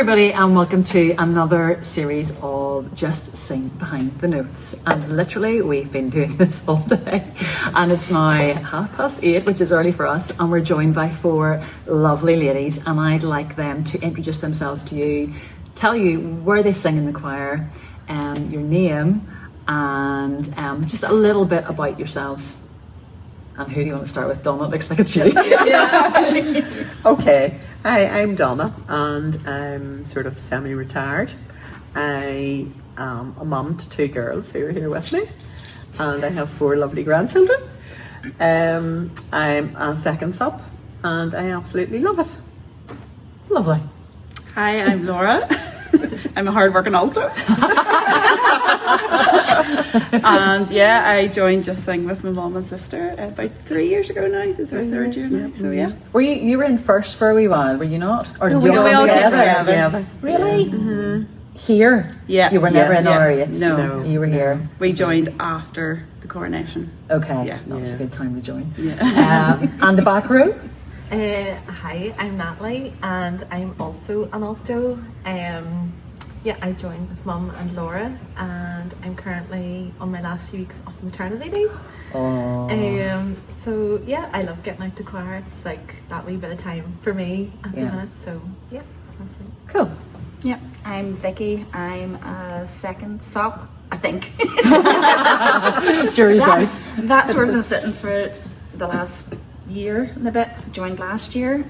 everybody, and welcome to another series of Just Sing Behind the Notes. And literally we've been doing this all day, and it's now 8:30, which is early for us, and we're joined by 4 lovely ladies, and I'd like them to introduce themselves to you, tell you where they sing in the choir, your name, and just a little bit about yourselves. And who do you want to start with? Donna, it looks like it's you. Okay, hi, I'm Donna, and I'm sort of semi-retired. I am a mum to 2 girls who are here with me, and I have 4 lovely grandchildren. I'm a second sub, and I absolutely love it. Lovely. Hi, I'm Laura. I'm a hard-working alto. And yeah, I joined Just Sing with my mum and sister about 3 years ago now. This is our 3rd year now, so yeah. Were you were in first for a wee while, were you not? Or No, did you we all go came together. Really? Mm-hmm. Here? Yeah. You were never in Yes. R8? No. You were here? We joined after the coronation. Okay, Yeah. that was a good time to join. Yeah. And the back row? Hi, I'm Natalie, and I'm also an alto. I joined with Mum and Laura, and I'm currently on my last few weeks of maternity leave. Oh. So yeah, I love getting out to choir. It's like that wee bit of time for me at the minute. So yeah, that's it. Cool. Yeah, I'm Vicki. I'm a second sub, I think. Jury's out. That's where I've been sitting for the last year and a bit. Joined last year.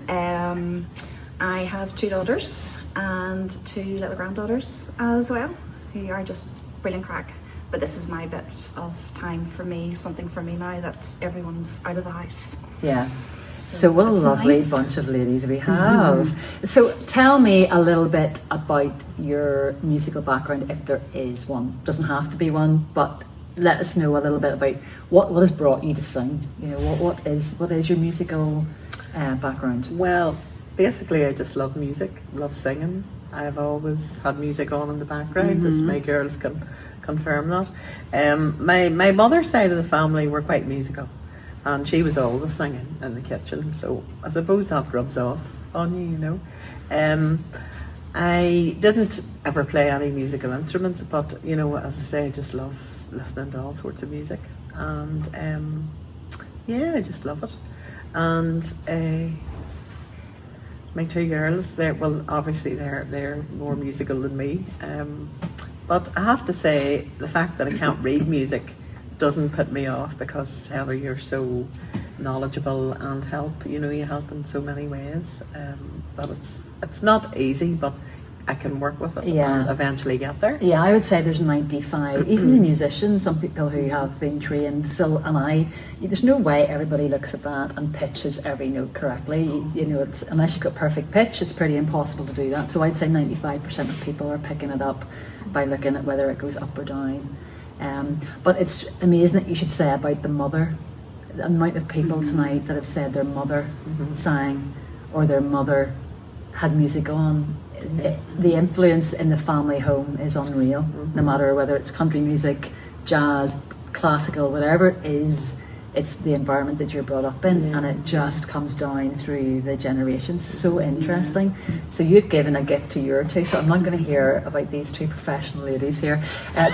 I have 2 daughters and 2 little granddaughters as well, who are just brilliant crack. But this is my bit of time for me, something for me now that everyone's out of the house. Yeah. So what a That's lovely nice. bunch of ladies we have. So tell me a little bit about your musical background, if there is one. Doesn't have to be one, but let us know a little bit about what has brought you to sing. You know, what is your musical background? Well, basically I just love music, love singing. I've always had music on in the background, as my girls can confirm that. My mother's side of the family were quite musical, and she was always singing in the kitchen, so I suppose that rubs off on you, you know. I didn't ever play any musical instruments, but you know, as I say, I just love listening to all sorts of music, and I just love it. And my 2 girls, they're more musical than me, but I have to say the fact that I can't read music doesn't put me off, because Heather, you're so knowledgeable and you help in so many ways, but it's not easy, but I can work with it and eventually get there. Yeah, I would say there's 95, even the musicians, some people who have been trained still, and there's no way everybody looks at that and pitches every note correctly. You know, unless you've got perfect pitch, it's pretty impossible to do that. So I'd say 95% of people are picking it up by looking at whether it goes up or down. But it's amazing that you should say about the mother, the amount of people tonight that have said their mother sang, or their mother had music on. The influence in the family home is unreal, no matter whether it's country music, jazz, classical, whatever it is. It's the environment that you're brought up in, and it just comes down through the generations. So interesting. So you've given a gift to your 2, so I'm not going to hear about these 2 professional ladies here.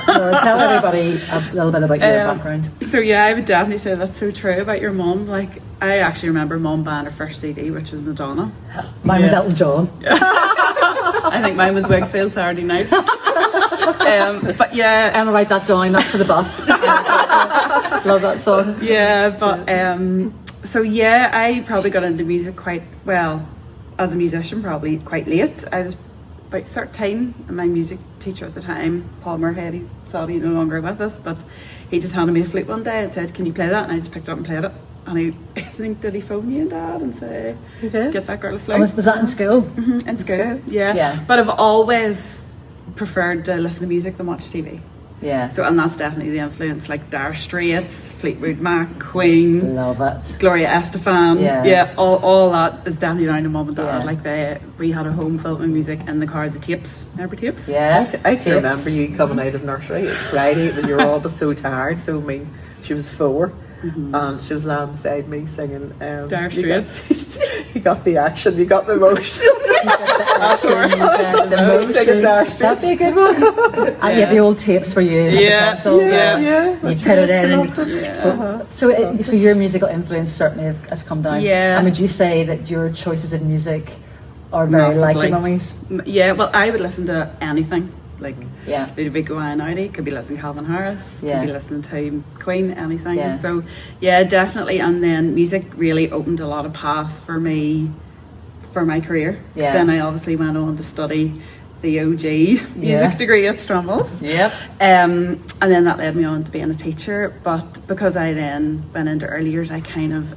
Laura, tell everybody a little bit about your background. So yeah, I would definitely say that's so true about your mum. Like, I actually remember Mum buying her first CD, which was Madonna. Mine was Elton John. I think mine was Wakefield Saturday Night. But yeah, I'll write that down, that's for the bus. Love that song. yeah, but so yeah, I probably got into music quite well as a musician, probably quite late. I was about 13, and my music teacher at the time, Paul Murhead, he's sadly no longer with us, but he just handed me a flute one day and said, "Can you play that?" And I just picked it up and played it. And I think, did he phone you and Dad and say, He did. "Get that girl a flute"? And was that in school? In school, yeah. Yeah. But I've always preferred to listen to music than watch TV. Yeah. So, and that's definitely the influence, like Dire Straits, Fleetwood Mac, Queen, Love it. Gloria Estefan. Yeah. All that is definitely down to Mum and Dad. Yeah. Like we had a home filled with music in the car, the tapes. Remember tapes? Yeah. I can remember you coming out of nursery Friday when you were always so tired. So I mean, she was 4, and she was lying beside me singing. Dire you got- Straits. You got the action, you got the emotion. The Singing Dire motion. Straits. That'd be a good one. And you have the old tapes for you. Yeah, The pencil, yeah. You put it in. And, so your musical influence certainly has come down. Yeah. And would you say that your choices in music are very like your Massively. mummy's? Yeah, well, I would listen to anything. Like Yeah. Ludovico Einaudi, could be listening to Calvin Harris, Yeah. could be listening to Queen, anything. Yeah. So yeah, definitely. And then music really opened a lot of paths for me for my career. 'Cause Yeah. Then I obviously went on to study the OG music degree at Strumbles. Yep. And then that led me on to being a teacher. But because I then went into early years, I kind of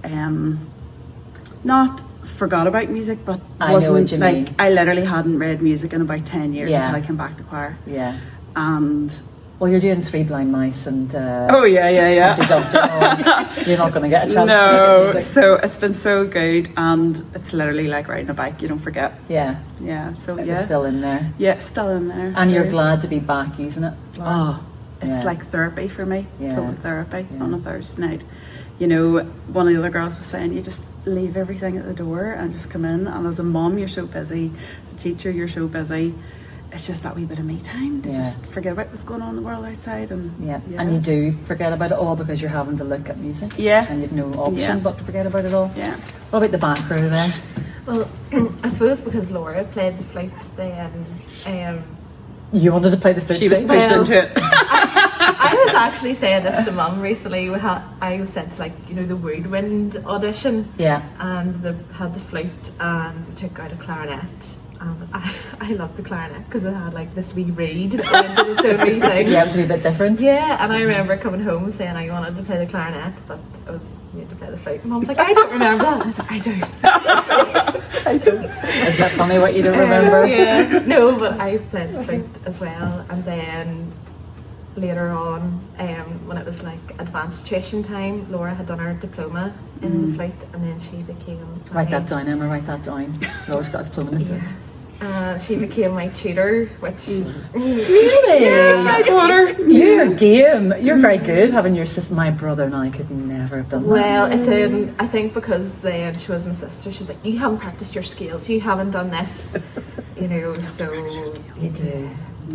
not forgot about music, but I know wasn't what you like mean. I literally hadn't read music in about 10 years Yeah. until I came back to choir. Yeah. And Well, you're doing Three Blind Mice and oh yeah. Humpty Dumpty. You're not going to get a chance to No, get music. so it's been so good, and it's literally like riding a bike. You don't forget. Yeah, Yeah. So it yeah, was still in there. yeah, still in there. And you're So- glad to be back using it. Oh, it's Yeah. like therapy for me. Yeah. Total therapy Yeah. on a Thursday night. You know, one of the other girls was saying, you just leave everything at the door and just come in. And as a mom, you're so busy. As a teacher, you're so busy. It's just that wee bit of me time to Yeah. just forget about what's going on in the world outside. And Yeah. And you do forget about it all because you're having to look at music. Yeah. And you've no option Yeah. but to forget about it all. Yeah. What about the back row then? Well, I suppose because Laura played the flute, then You wanted to play the flute She was too? pushed Well- into it. I was actually saying this to Mum recently. I was sent to, like, you know, the woodwind audition, Yeah. and they had the flute and they took out a clarinet. And I loved the clarinet because it had like this wee reed that went into its own wee thing. Yeah, it was a wee bit different. Yeah, and I remember coming home saying I wanted to play the clarinet, but I was needed to play the flute. Mum was like, I don't remember that. I was like, I do. I don't. Isn't that funny what you don't remember? Yeah, no, but I played the flute as well, and then later on, when it was like advanced tuition time, Laura had done her diploma in the flute, and then she became Write that down, Emma, write that down. Laura's got a diploma in the flute. Yes. She became my tutor, which Really? yes, my daughter. You're game. You're very good having your sister. My brother and I could never have done that. Well, it didn't. I think because then she was my sister. She was like, "You haven't practiced your skills. You haven't done this." You know, so You do.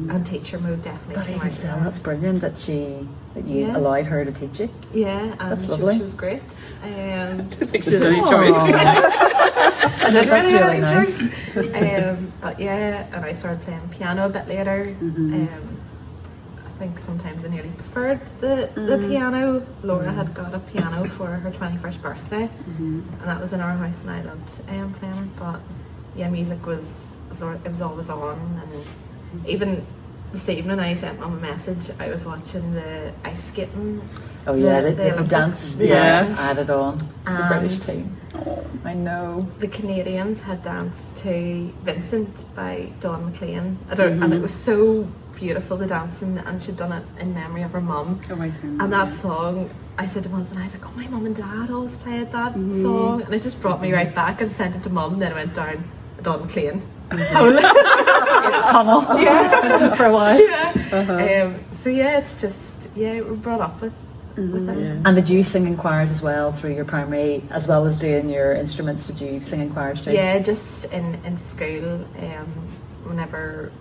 and teacher mode definitely But came even out. still, that's brilliant that you Yeah. allowed her to teach you. Yeah, and That's she lovely. was great. She didn't have any choice. I didn't That's really really have nice. any choice. But yeah, and I started playing piano a bit later. I think sometimes I nearly preferred the piano. Laura had got a piano for her 21st birthday, and that was in our house, and I loved playing it. But yeah, music was always on, and even this evening I sent Mum a message. I was watching the ice skating. Oh yeah, the Olympics. dance. The Yeah. dance. Added on. The And British team. I know. the Canadians had danced to Vincent by Donna McLean. And it was so beautiful, the dancing, and she'd done it in memory of her mum. Oh, I see. And that song, I said to my husband, I was like, oh, my mum and dad always played that song. And it just brought me right back, and sent it to Mum. Then I went down Donna McLean. Tunnel. Yeah. For a while. So yeah, it's just, yeah, we're brought up with it. And did you sing in choirs as well through your primary, as well as doing your instruments? Did you sing in choirs too? Yeah, just in school, whenever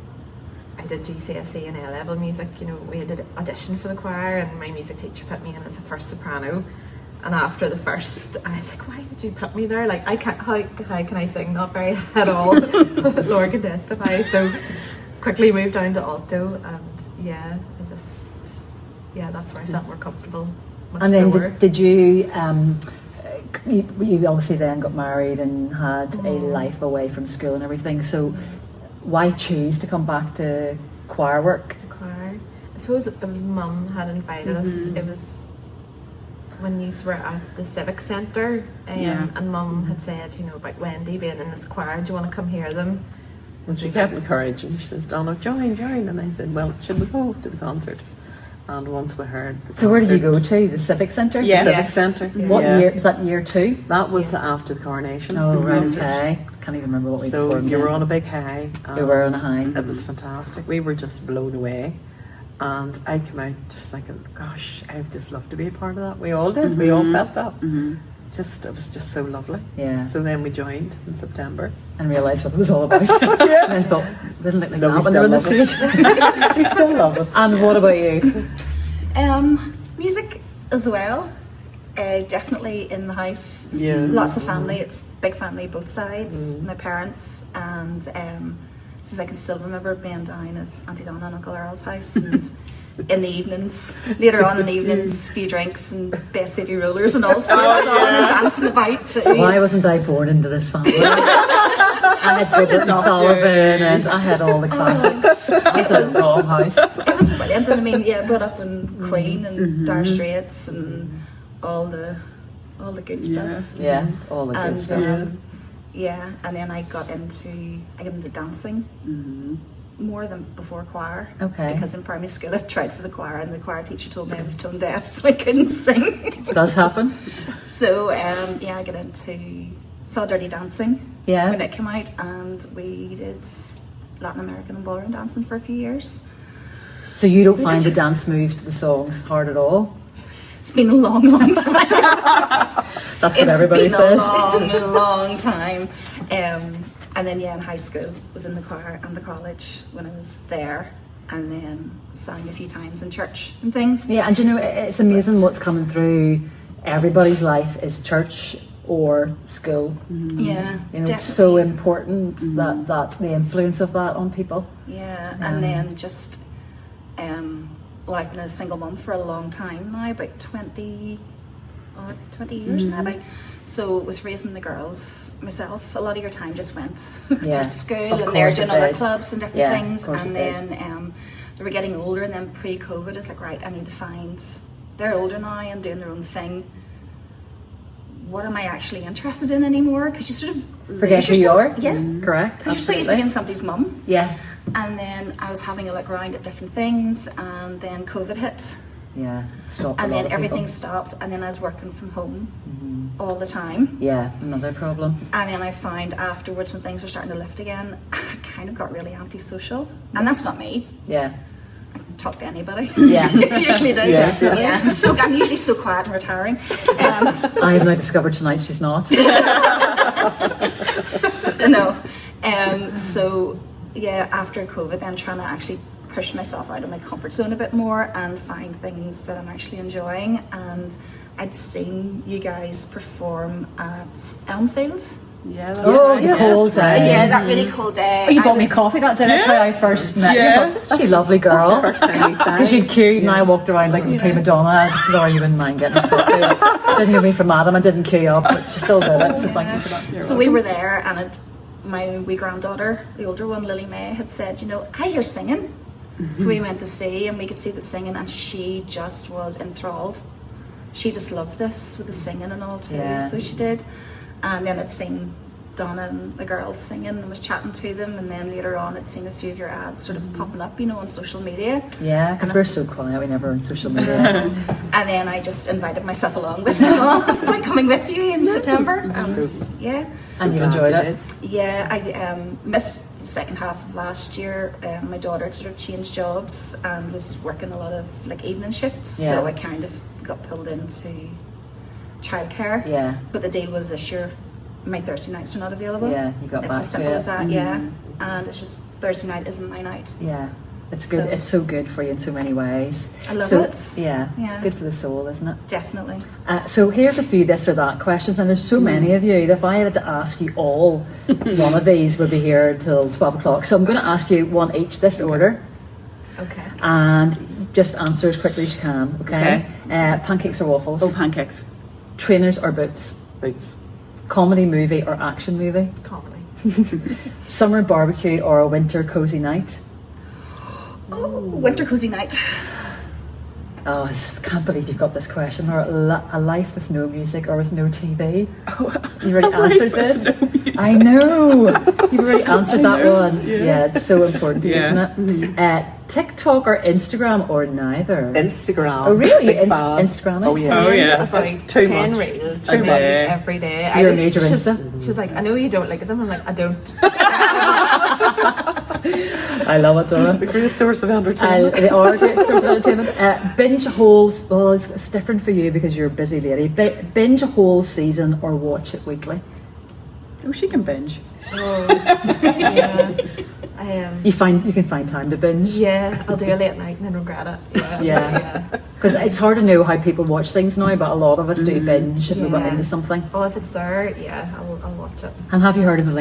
I did GCSE and A-level music, you know, we had to audition for the choir, and my music teacher put me in as a first soprano. And after the first, I was like, why did you put me there? Like, I can't, how can I sing? Not very at all. Laura can testify. So quickly moved down to alto, and yeah, that's where I felt more comfortable. And then did you, you obviously then got married and had a life away from school and everything. So why choose to come back to choir work? to choir? I suppose it was Mum had invited us. It was when you were at the Civic Centre, and Mum had said, you know, about Wendy being in this choir. Do you want to come hear them? And she kept encouraging. She says, Donna, join. And I said, well, should we go to the concert? And once we heard the So where did you concert- go to? The Civic Centre? Yeah. Civic Yes. Centre. What Yeah. year? Was that year 2? That was after the coronation. Oh, right, concert. okay. Can't even remember what we So performed you were then. on a big high. We were on a and high. It was fantastic. We were just blown away. And I came out just thinking, gosh, I would just love to be a part of that. We all did. We all felt that. It was just so lovely. Yeah. So then we joined in September. And realised what it was all about. And I thought, didn't look like No, we that when they were on the still stage. We still love it. And what about you? Music as well. Definitely in the house. Yeah. Lots of family. It's big family both sides. My parents, and since I can still remember being down at Auntie Donna and Uncle Earl's house, and in the evenings, later on in the evenings, few drinks and best city rollers and all sorts on and dancing about. Why wasn't I born into this family? I had Gilbert and Sullivan, and I had all the classics. I was in the wrong house. It was brilliant, and I mean, yeah, brought up in Queen and Dire Straits and all the good stuff. Yeah, all the good And stuff. yeah, and then I got into dancing more than before choir. Okay. Because in primary school I tried for the choir, and the choir teacher told me I was tone deaf, so I couldn't sing. It does happen. So yeah, I saw Dirty Dancing Yeah. when it came out, and we did Latin American and ballroom dancing for a few years. So you don't find the dance moves to the songs hard at all? It's been a long, long time. That's what everybody says. It's been a long time. And then, yeah, in high school, was in the choir and the college when I was there, and then sang a few times in church and things. Yeah, and you know, it's amazing what's coming through everybody's life is church or school. Yeah, You know, it's so important that the influence of that on people. Yeah, and then just, well, I've been a single mum for a long time now, about 20 years now. So with raising the girls myself, a lot of your time just went Yeah, through school, of and they're course doing it other did. clubs and different Yeah, of things, course and it did. then they were getting older, and then pre-COVID it's like, right, I need to find, they're older now and doing their own thing. What am I actually interested in anymore? Because you sort of Forget lose who you yourself. are. Yeah. Correct. Because you're so used to being somebody's mum. Yeah. And then I was having a look around at different things, and then COVID hit, Yeah. Stop. and then everything stopped, and then I was working from home all the time. Yeah, another problem. And then I found afterwards, when things were starting to lift again, I kind of got really antisocial. And that's not me. Yeah. I can talk to anybody. Yeah. Usually do. Yeah. Yeah. I'm usually so quiet and retiring. I have now discovered tonight she's not. No. So yeah, after COVID, then trying to actually push myself out of my comfort zone a bit more and find things that I'm actually enjoying. And I'd seen you guys perform at Elmfield. Yeah. Oh, the cold day. Yeah, that really cold day. Oh, you bought I me was- coffee that day. That's how I first met Yeah. you. She's a lovely girl. First time we sang. Because you queued and I walked around like a prima donna. Laura, you wouldn't mind getting us coffee. Didn't give me from Adam. I didn't queue up, but she still did it. So thank you for that. So we were there, and my wee granddaughter, the older one, Lily May, had said, you know, I hear singing. So we went to see, and we could see the singing, and she just was enthralled. She just loved this with the singing and all too. Yeah. So she did. And then I'd seen Donna and the girls singing and was chatting to them, and then later on I'd seen a few of your ads sort of popping up, you know, on social media. Yeah, because we're so quiet. We never on social media. And then I just invited myself along with them all. So I'm coming with you in September. Yeah. And you enjoyed it. Yeah, I missed the second half of last year. My daughter sort of changed jobs and was working a lot of like evening shifts, Yeah. so I kind of got pulled into childcare. Yeah. But the deal was this year my Thursday nights are not available. Yeah, you got it's back as to simple it. as that. Yeah, and it's just Thursday night isn't my night. Yeah. It's good. So- It's so good for you in so many ways. I love so, it. Yeah. Yeah. Good for the soul, isn't it? Definitely. So here's a few this or that questions, and there's so many of you that if I had to ask you all, one of these would be here till 12 o'clock. So I'm going to ask you one each, this order, Okay. and just answer as quickly as you can, okay? Pancakes or waffles? Oh, pancakes. Trainers or boots? Boots. Comedy movie or action movie? Comedy. Summer barbecue or a winter cozy night? Oh, winter cozy night. Oh, I can't believe you've got this question. Or a life with no music or with no TV? You already answered this? I know. You've already answered that one. Yeah, it's so important, Yeah. isn't it? TikTok or Instagram or neither? Instagram. Oh, really? Big fan. Instagram is? Oh, yeah. Oh, yeah. About Too 10 much. reels Too much. every day. You're a major she's, Insta? she's like, I know you don't look at them. I'm like, I don't. I love it, Donna. The great source of entertainment. They are a great source of entertainment. Binge a whole, well, it's different for you because you're a busy lady. Binge a whole season or watch it weekly. Oh, she can binge. Oh, yeah. You can find time to binge. Yeah, I'll do a late night and then regret it. Yeah. Because it's hard to know how people watch things now, but a lot of us do binge if we got Yeah. into something. Well, if it's there, yeah, I'll watch it. And have you heard of the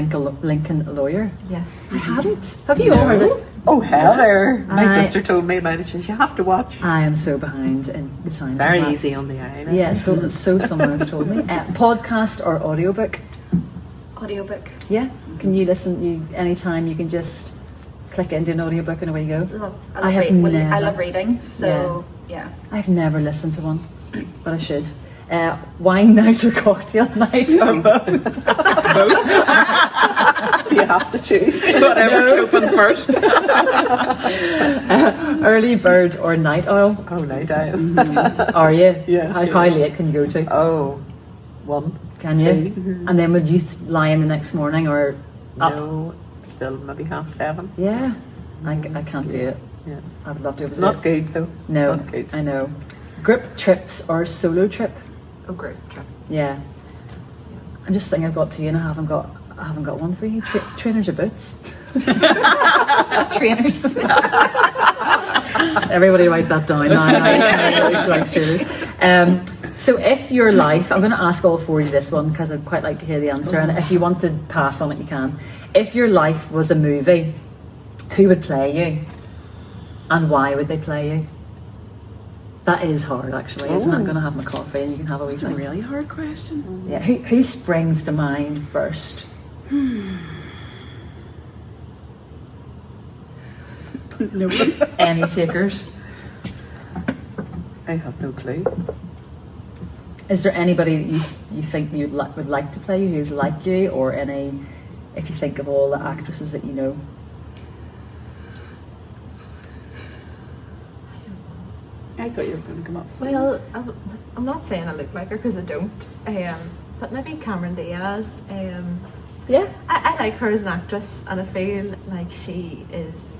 Lincoln Lawyer? Yes. I hadn't. Have you all heard it? Oh, Heather. My I- sister told me about it. She says, you have to watch. I am so behind in the time. Very easy on the eye. Yeah, so someone has told me. Podcast or audiobook? Audiobook. Yeah. Can you listen anytime you can just click into an audiobook and away you go? Love. I have I love never. reading. So yeah. I've never listened to one, but I should. Wine night or cocktail night or both? Do you have to choose? Whatever's open first. Early bird or night owl? Oh, no, Diane. Are you? Yeah, How sure. late can you go to? Oh, one. Can you? And then would you lie in the next morning or up? No, still maybe 7:30. Yeah. I can't do it. Yeah. I would love to. It's not good though. No, It's not good. I know. Group trips or solo trip? Oh, great trip. Yeah. I'm just thinking I've got two and I haven't got one for you. Trainers or boots? Trainers. Everybody write that down now. I know she likes trainers. So if your life, I'm going to ask all four of you this one because I'd quite like to hear the answer, and if you want to pass on it, you can. If your life was a movie, who would play you? And why would they play you? That is hard, actually, isn't it? I'm going to have my coffee and you can have a wee It's a thing. really hard question. Yeah, who springs to mind first? No. Any takers? I have no clue. Is there anybody that you think you would like to play you who's like you, or any, if you think of all the actresses that you know? I thought you were going to come up. Well, I'm not saying I look like her because I don't. But maybe Cameron Diaz. Yeah. I like her as an actress, and I feel like she is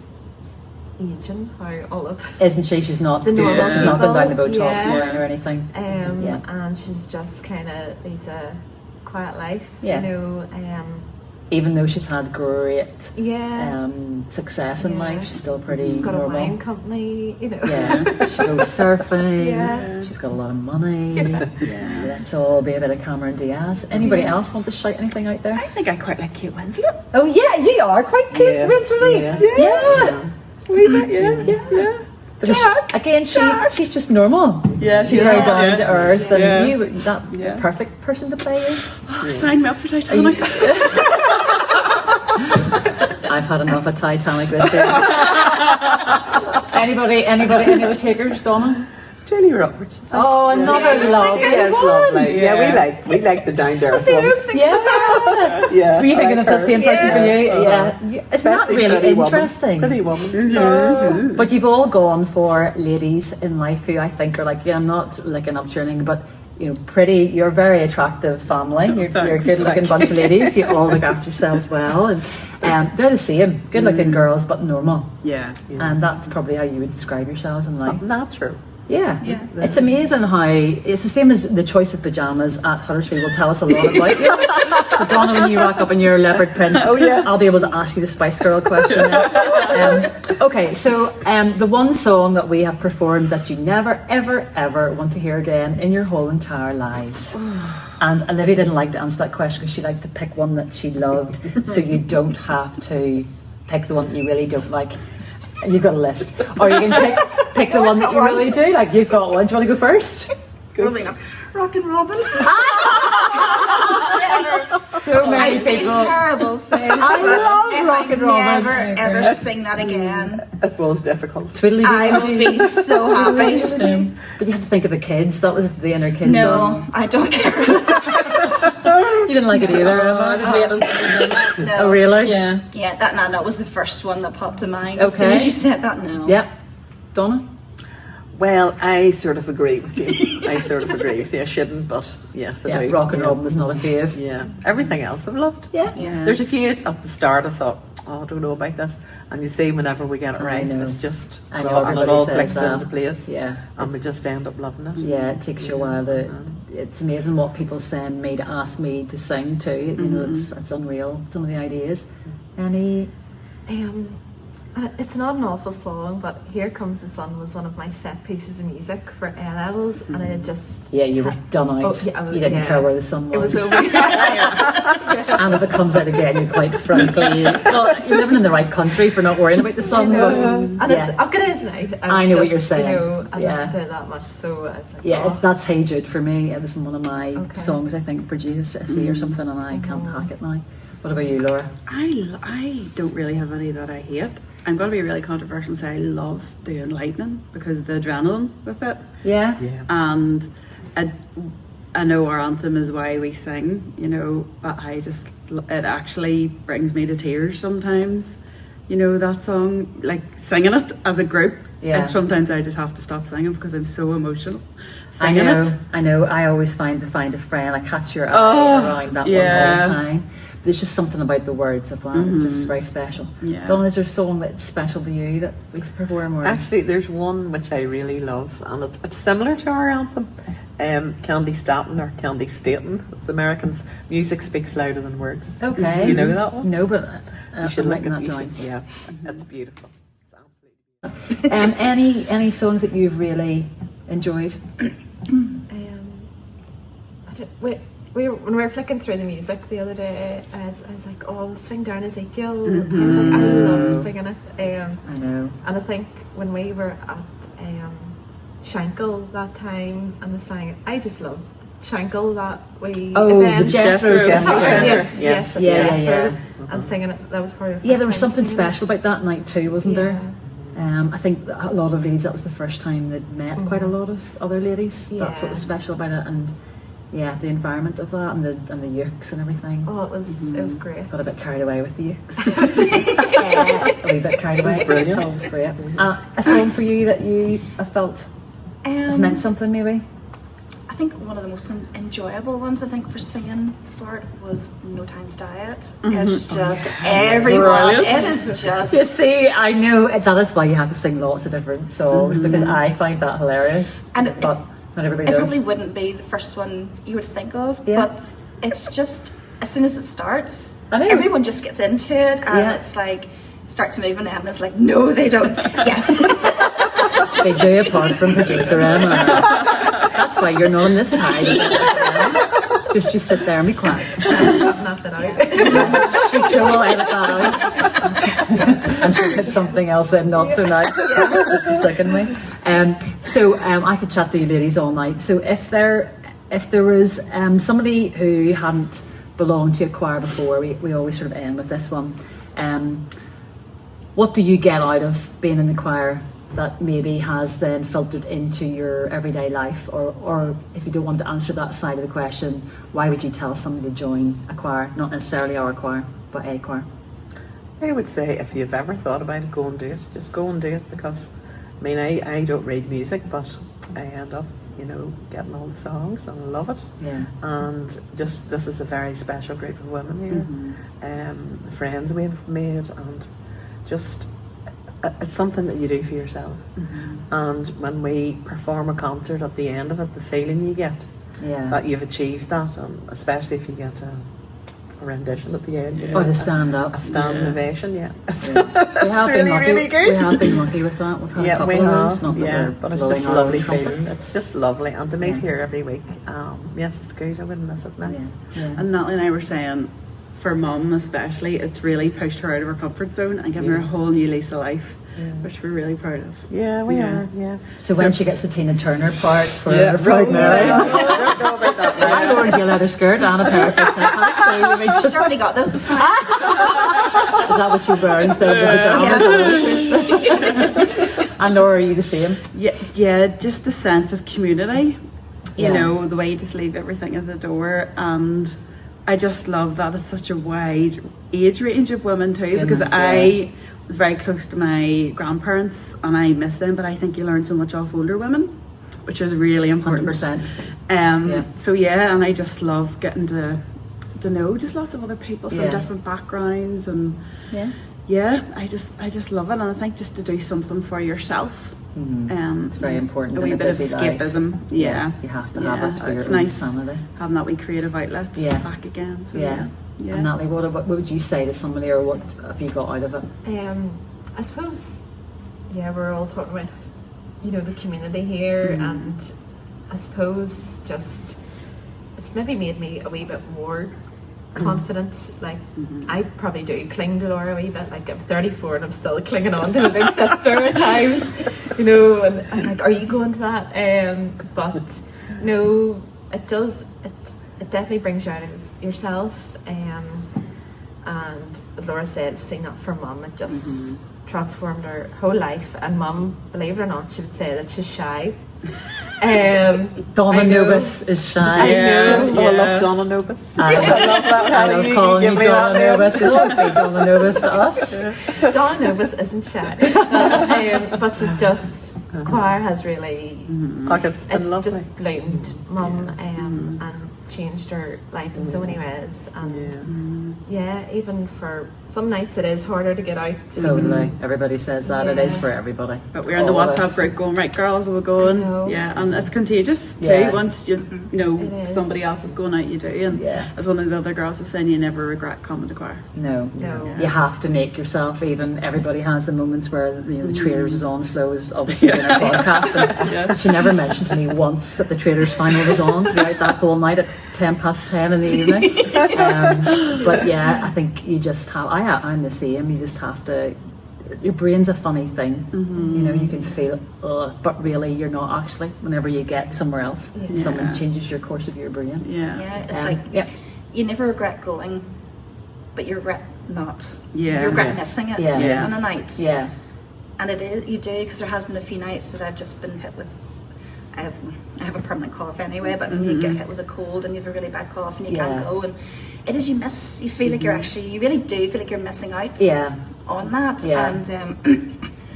aging how all of Isn't she? She's not The doing normal she's not going down the people, Botox yeah. line or anything. Yeah. and she's just kind of leads a quiet life. Yeah. You know. Even though she's had great Yeah. success in Yeah. life, she's still pretty She's got a normal. wine company. You know. Yeah, she goes surfing. Yeah. She's got a lot of money. Yeah. Let's all be a bit of Cameron Diaz. Anybody else want to shout anything out there? I think I quite like Kate Winslet. Oh yeah, you are quite cute, Yes, Winslet. yes. Yeah. Wee bit, yeah. Because again, she's just normal. Yeah, She's very down to earth, and Yeah. you that was Yeah. perfect person to play you. Oh, sign me up for Titanic. I've had enough of Titanic this year. Anybody, any other takers, Donna? Julie Roberts. Oh, another love. Yes, lovely. Yeah, we like the down there ones. Yeah. Yeah. Were you thinking of the her. same person for you? Yeah. It's not Especially really Pretty Woman. interesting. Pretty Woman. But you've all gone for ladies in life who I think are like, yeah, I'm not looking up to anything, but you know, pretty. You're a very attractive family. You're a Thanks. good-looking bunch of ladies. You all look after yourselves well, and they're the same. Good-looking girls, but normal. Yeah. And that's probably how you would describe yourselves in life. Natural. Yeah. It's amazing how it's the same as the choice of pajamas at Huddersfield will tell us a lot about you. So Donna, when you rock up in your leopard print, I'll be able to ask you the Spice Girl question. Okay, so the one song that we have performed that you never, ever, ever want to hear again in your whole entire lives. And Olivia didn't like to answer that question because she liked to pick one that she loved, so you don't have to pick the one that you really don't like. You've got a list, or you can pick the one that you really do. Like you've got one. Do you want to go first? Rock and Robin. So many I feel people. terrible saying it, I but love if Rock and Robin. I never ever sing that again, It was difficult. Twiddly I will be so happy. But you have to think of the kids. That was the inner kids. No, song. I don't care. You didn't like it either. I was waiting. No. Oh really? Yeah. Yeah, that was the first one that popped to mind. As soon Okay. as you said that, no. Yep. Donna. Well, I sort of agree with you. I shouldn't, but yes, I Yeah. do. Rock and Yeah. Robin was not a fave. Yeah. Everything else I've loved. Yeah. Yeah. There's a few at the start I thought, oh, I don't know about this. And you see, whenever we get it I right, know. it's just, I know, and it everybody all says clicks that. into place. Yeah. And we just end up loving it. Yeah, it takes you a while to. It's amazing what people send me to ask me to sing too. You know, it's unreal. Some of the ideas. Any. It's not an awful song, but Here Comes the Sun was one of my set pieces of music for A-levels, and I had just... Yeah, you were done out. Oh, yeah, you didn't care where the sun It was. was over. And if it comes out again, you're quite frankly, well, you're living in the right country for not worrying about the sun. And Yeah. it's, I've got it now. I know what you're saying. You know, I Yeah. listened to it that much, so I was like, Yeah, oh. that's Hey Jude for me. It was one of my Okay. songs, I think, produced or something, and I can't hack it now. What about you, Laura? I don't really have any that I hate. I'm going to be really controversial and say I love doing lightning because of the adrenaline with it. Yeah? Yeah. And I know our anthem is why we sing, you know, but it actually brings me to tears sometimes. You know, that song, like singing it as a group. Yeah. And sometimes I just have to stop singing because I'm so emotional. I Singing know, it. I know. I always find a friend. I catch your eye Oh, around that one yeah. all the time. There's just something about the words of that. It's just very special. Yeah. Donna, is there a song that's special to you that we perform? Or? Actually, there's one which I really love, and it's similar to our anthem. Candy Staten or Candy Staten. It's Americans. Music speaks louder than words. Okay. Do you know that one? No, but You should I'm look writing that at down. it. Yeah, it's beautiful. It's absolutely Any songs that you've really enjoyed? When we were flicking through the music the other day, I was like, oh, I'll swing down Ezekiel. I was like, I love singing it. I know. And I think when we were at Shankill that time and we sang it, I just love Shankill that we Oh, the event. Jethro Centre. Yes, Yeah, Jethro. And singing it, that was part of Yeah, there was something special about that night too, wasn't there? Yeah. I think a lot of ladies, that was the first time they'd met quite a lot of other ladies. That's what was special about it, and yeah, the environment of that and the ukes and everything. Oh, it was great. Got a bit carried away with the ukes. A wee bit carried away. brilliant. Oh, it was great. A song for you that you have felt has meant something, maybe? I think one of the most enjoyable ones I think for singing for it was No Time to Diet. It's just everyone. Brilliant. It is just. You see, I know that is why you have to sing lots of different songs because I find that hilarious. And but not everybody It does. probably wouldn't be the first one you would think of, Yeah. but it's just as soon as it starts, I know. everyone just gets into it, and it's like starts moving, and it's like, no, they don't. Yeah, They do, apart from producer Emma. That's why you're not on this side. Just you sit there and be quiet. Not that out. She's so well edit that out. And she'll put something else in, not so nice. Just a second way. So I could chat to you ladies all night. So if there was somebody who hadn't belonged to a choir before, we always sort of end with this one. What do you get out of being in the choir that maybe has then filtered into your everyday life? Or if you don't want to answer that side of the question, why would you tell somebody to join a choir? Not necessarily our choir, but a choir. I would say if you've ever thought about it, go and do it. Just go and do it, because I mean, I don't read music, but I end up, you know, getting all the songs and I love it. Yeah. And just this is a very special group of women here, friends we've made, and just it's something that you do for yourself. And when we perform a concert, at the end of it, the feeling you get that you've achieved that, and especially if you get a rendition at the end, you know, Or the stand up. a standing ovation, We have It's been really, lucky. really good. We have been lucky with that. We've had a couple we of have, those. Not that we're but it's blowing just our lovely own feeling. trumpets. It's just lovely, and to meet Yeah. here every week, yes, it's good. I wouldn't miss it now. Yeah. And Natalie and I were saying, for Mum especially, it's really pushed her out of her comfort zone and given her a whole new lease of life, which we're really proud of. Yeah, we are. Yeah. So when she gets the Tina Turner part for Yeah, her Friday night, Don't know about that. I ordered you a leather skirt and a pair of fishnet pants. So you may she's just, already got those. This morning. is that what she's wearing instead of the pajamas? And Laura, are you the same? Yeah, just the sense of community. Yeah. You know, the way you just leave everything at the door, and I just love that it's such a wide age range of women too, because Goodness, I was very close to my grandparents and I miss them, but I think you learn so much off older women, which is really important. 100%. So yeah, and I just love getting to know just lots of other people from Yeah. different backgrounds, and Yeah. yeah, I just love it, and I think just to do something for yourself. It's very important A in wee a bit of busy life. escapism. Yeah, You have to have it for it's your own nice sanity. having that wee creative outlet back again. So Yeah. yeah. And Natalie, what would you say to somebody, or what have you got out of it? I suppose, yeah, we're all talking about, you know, the community here, and I suppose just it's maybe made me a wee bit more confident. Like I probably do cling to Laura a wee bit. Like I'm 34 and I'm still clinging on to my big sister at times, you know. And I'm like, are you going to that? But no, it does. It definitely brings you out of yourself. And as Laura said, I've seen that for Mum. It just transformed her whole life. And Mum, believe it or not, she would say that she's shy. Donna Nobis is shy. I know. Oh, I love Donna Nobis. I love that. I love calling you Donna Nobis. You'll always be Donna Nobis to us. Donna Nobis isn't shy, but she's just choir has really It's been lovely. just bloomed Mum and changed her life in so many ways. And yeah, even for some nights it is harder to get out. Totally. Everybody says that. It is for everybody. But we're in the All of WhatsApp us. group going, right, girls, we're going. know. Yeah, and it's contagious too. Yeah. Once you know It is. somebody else is going out, you do. And as one of the other girls was saying, you never regret coming to choir. No. No. You have to make yourself, even everybody has the moments where, you know, the Traders is on. Flo is obviously doing our podcast, and she never mentioned to me once that the Traders final was on throughout that whole night at 10:10 in the evening. But yeah, I think you just have, I'm the same, you just have to, your brain's a funny thing, you know, you can feel, but really you're not actually, whenever you get somewhere else, someone changes your course of your brain. Yeah. It's like you never regret going, but you regret not. Yeah. You regret missing it Yeah. on a night. Yeah. And it is, you do, because there has been a few nights that I've just been hit with, I have a permanent cough anyway, but you get hit with a cold and you have a really bad cough and you can't go, and it is, you feel like you're actually, you really do feel like you're missing out on that. And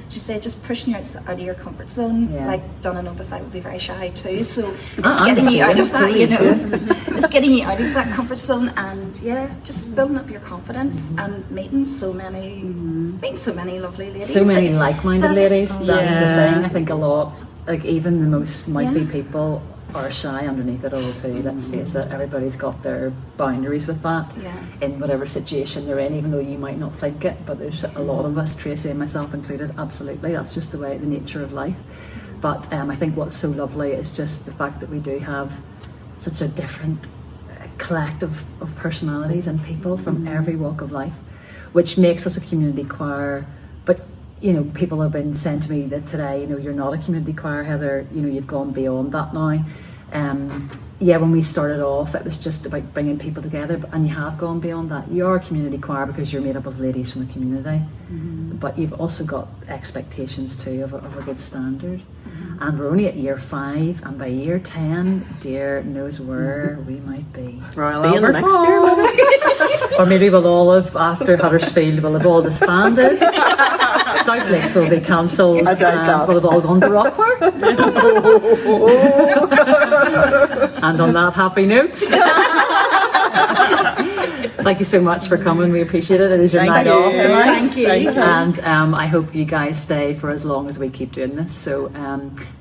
she said, just pushing you out of your comfort zone. Like Donna Nobis, I would be very shy too, so it's getting you out of that, you know. It's getting you out of that comfort zone, and just building up your confidence and meeting so many lovely ladies. So many like-minded ladies. That's the Yeah. thing. I think a lot, like even the most mouthy people are shy underneath it all too. Let's face it. Everybody's got their boundaries with that in whatever situation they're in, even though you might not think it. But there's a lot of us, Tracy and myself included, absolutely. That's just the way, the nature of life. But I think what's so lovely is just the fact that we do have such a different collective of personalities and people from every walk of life, which makes us a community choir. But you know, people have been saying to me that today, you know, you're not a community choir, Heather, you know, you've gone beyond that now. When we started off, it was just about bringing people together, and you have gone beyond that. You are a community choir because you're made up of ladies from the community, but you've also got expectations too of a good standard. And we're only at year 5, and by year 10, dear knows where we might be. Royal Albert next year, maybe? Or maybe we'll all have, after Huddersfield, we'll have all disbanded. South Lakes will be cancelled, I doubt and that. we'll have all gone to Rockford. And on that happy note, thank you so much for coming. We appreciate it. It is your night off tonight. Thank you. And I hope you guys stay for as long as we keep doing this. So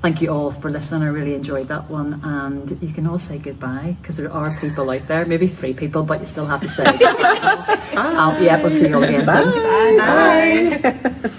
thank you all for listening. I really enjoyed that one. And you can all say goodbye, because there are people out there, maybe 3 people, but you still have to say goodbye. We'll see you all again soon. Bye.